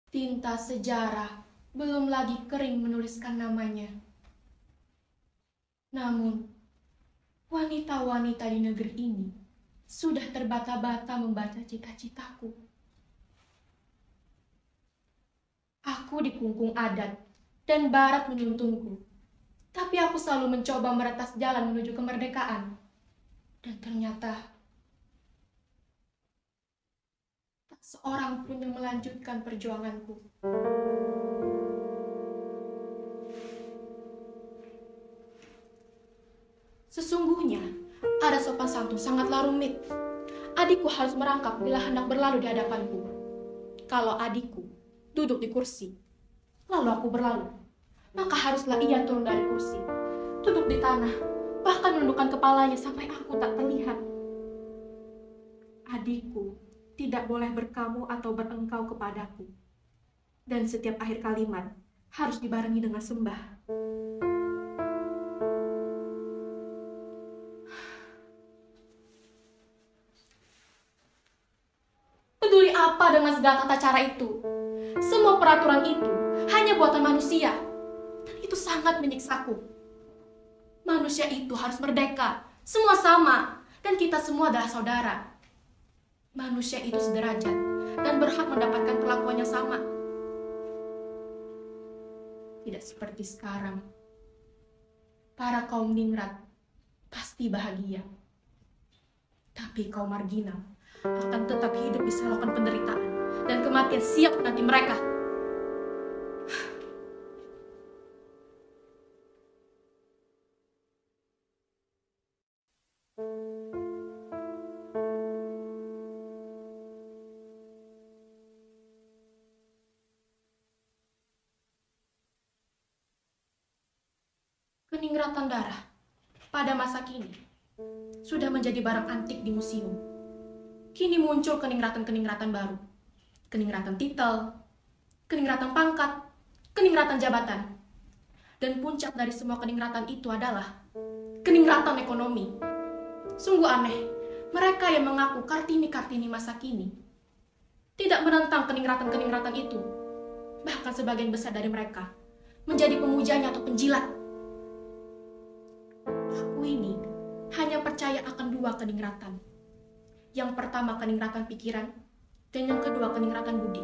Tinta sejarah belum lagi kering menuliskan namanya. Namun, wanita-wanita di negeri ini sudah terbata-bata membaca cita-citaku. Aku dikungkung adat dan barat menuntunku. Tapi aku selalu mencoba meretas jalan menuju kemerdekaan. Dan ternyata tak seorang pun yang melanjutkan perjuanganku. Sesungguhnya, ada sopan santun sangatlah rumit. Adikku harus merangkak bila hendak berlalu di hadapanku. Kalau adikku duduk di kursi, lalu aku berlalu, maka haruslah ia turun dari kursi, duduk di tanah, bahkan menundukkan kepalanya sampai aku tak terlihat. Adikku tidak boleh berkamu atau berengkau kepadaku. Dan setiap akhir kalimat harus dibarengi dengan sembah. Peduli apa dengan segala tata cara itu? Semua peraturan itu hanya buatan manusia. Dan itu sangat menyiksaku. Manusia itu harus merdeka. Semua sama. Dan kita semua adalah saudara. Manusia itu sederajat dan berhak mendapatkan perlakuan yang sama. Tidak seperti sekarang. Para kaum ningrat pasti bahagia. Tapi kaum marginal akan tetap hidup di selokan penderitaan dan kematian siap nanti mereka. Keningratan darah pada masa kini sudah menjadi barang antik di museum. Kini muncul keningratan-keningratan baru. Keningratan titel, keningratan pangkat, keningratan jabatan. Dan puncak dari semua keningratan itu adalah keningratan ekonomi. Sungguh aneh, mereka yang mengaku Kartini-Kartini masa kini tidak menentang keningratan-keningratan itu. Bahkan sebagian besar dari mereka menjadi pemujanya atau penjilat. Aku ini hanya percaya akan dua keningratan. Yang pertama keningratan pikiran, dan yang kedua keningratan budi.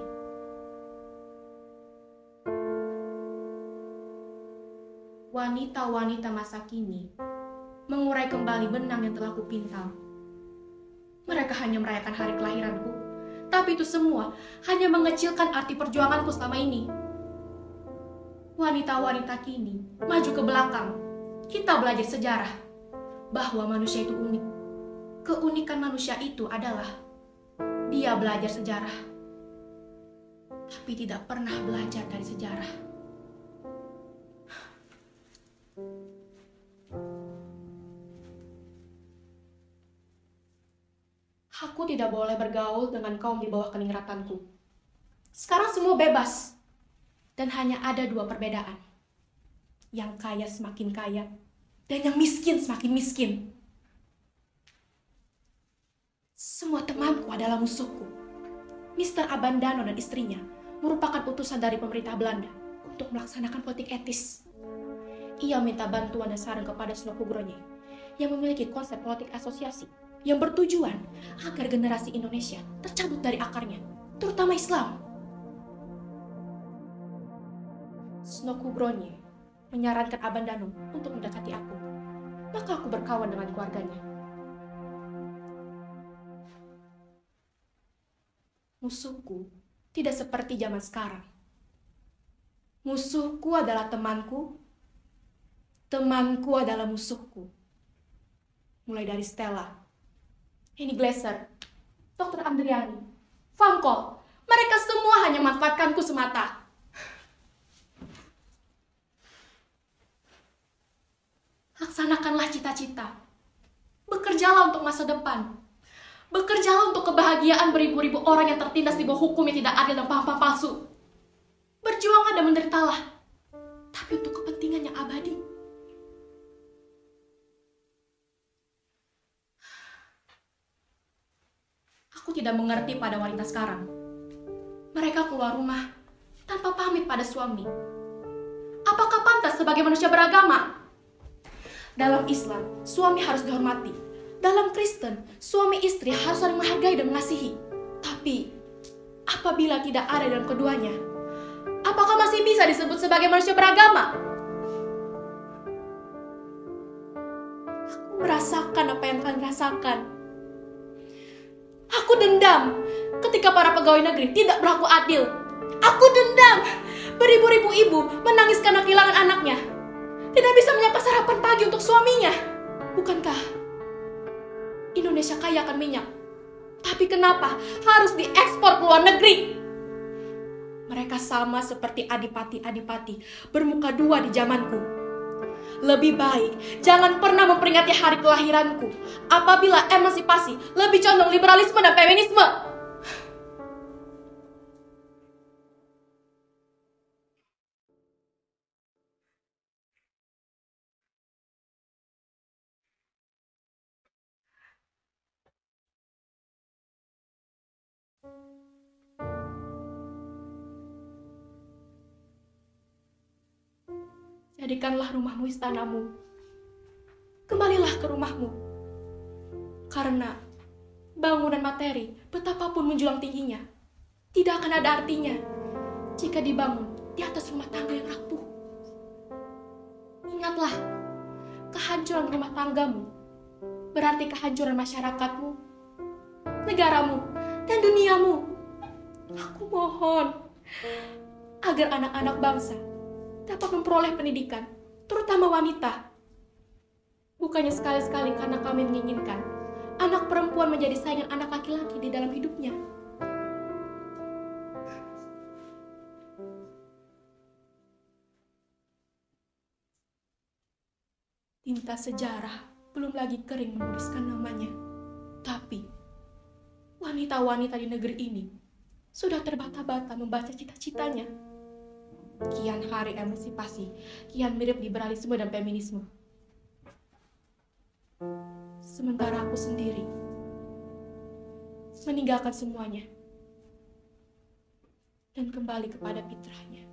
Wanita-wanita masa kini mengurai kembali benang yang telah kupintal. Mereka hanya merayakan hari kelahiranku, tapi itu semua hanya mengecilkan arti perjuanganku selama ini. Wanita-wanita kini maju ke belakang. Kita belajar sejarah bahwa manusia itu unik. Keunikan manusia itu adalah dia belajar sejarah, tapi tidak pernah belajar dari sejarah. Aku tidak boleh bergaul dengan kaum di bawah keningratanku. Sekarang semua bebas, dan hanya ada dua perbedaan. Yang kaya semakin kaya, dan yang miskin semakin miskin. Semua temanku adalah musuhku. Mr. Abandano dan istrinya merupakan utusan dari pemerintah Belanda untuk melaksanakan politik etis. Ia minta bantuan dan saran kepada Snokugronje yang memiliki konsep politik asosiasi yang bertujuan agar generasi Indonesia tercabut dari akarnya, terutama Islam. Snokugronje menyarankan Abandano untuk mendekati aku. Maka aku berkawan dengan keluarganya. Musuhku tidak seperti zaman sekarang. Musuhku adalah temanku. Temanku adalah musuhku. Mulai dari Stella, Henny Glaser, Dr. Andriani, Famkol. Mereka semua hanya memanfaatkanku semata. Laksanakanlah cita-cita. Bekerjalah untuk masa depan. Bekerjalah untuk kebahagiaan beribu-ribu orang yang tertindas di bawah hukum yang tidak adil dan paham-paham palsu. Berjuanglah dan menderitalah, tapi untuk kepentingan yang abadi. Aku tidak mengerti pada wanita sekarang. Mereka keluar rumah tanpa pamit pada suami. Apakah pantas sebagai manusia beragama? Dalam Islam, suami harus dihormati. Dalam Kristen, suami istri harus saling menghargai dan mengasihi. Tapi, apabila tidak ada dalam keduanya, apakah masih bisa disebut sebagai manusia beragama? Aku merasakan apa yang kalian rasakan. Aku dendam ketika para pegawai negeri tidak berlaku adil. Aku dendam beribu-ribu ibu menangis karena kehilangan anaknya, tidak bisa menyapa sarapan pagi untuk suaminya. Bukankah Indonesia kaya akan minyak? Tapi kenapa harus diekspor ke luar negeri? Mereka sama seperti adipati-adipati bermuka dua di zamanku. Lebih baik jangan pernah memperingati hari kelahiranku apabila emansipasi lebih condong liberalisme dan feminisme. Jadikanlah rumahmu istanamu. Kembalilah ke rumahmu. Karena bangunan materi, betapapun menjulang tingginya, tidak akan ada artinya jika dibangun di atas rumah tangga yang rapuh. Ingatlah, kehancuran rumah tanggamu berarti kehancuran masyarakatmu, negaramu, dan duniamu. Aku mohon agar anak-anak bangsa dapat memperoleh pendidikan, terutama wanita. Bukannya sekali-sekali karena kami menginginkan anak perempuan menjadi saingan anak laki-laki di dalam hidupnya. Tinta sejarah belum lagi kering menuliskan namanya. Tapi, wanita-wanita di negeri ini sudah terbata-bata membaca cita-citanya. Kian hari emansipasi, kian mirip liberalisme dan feminisme. Sementara aku sendiri meninggalkan semuanya dan kembali kepada fitrahnya.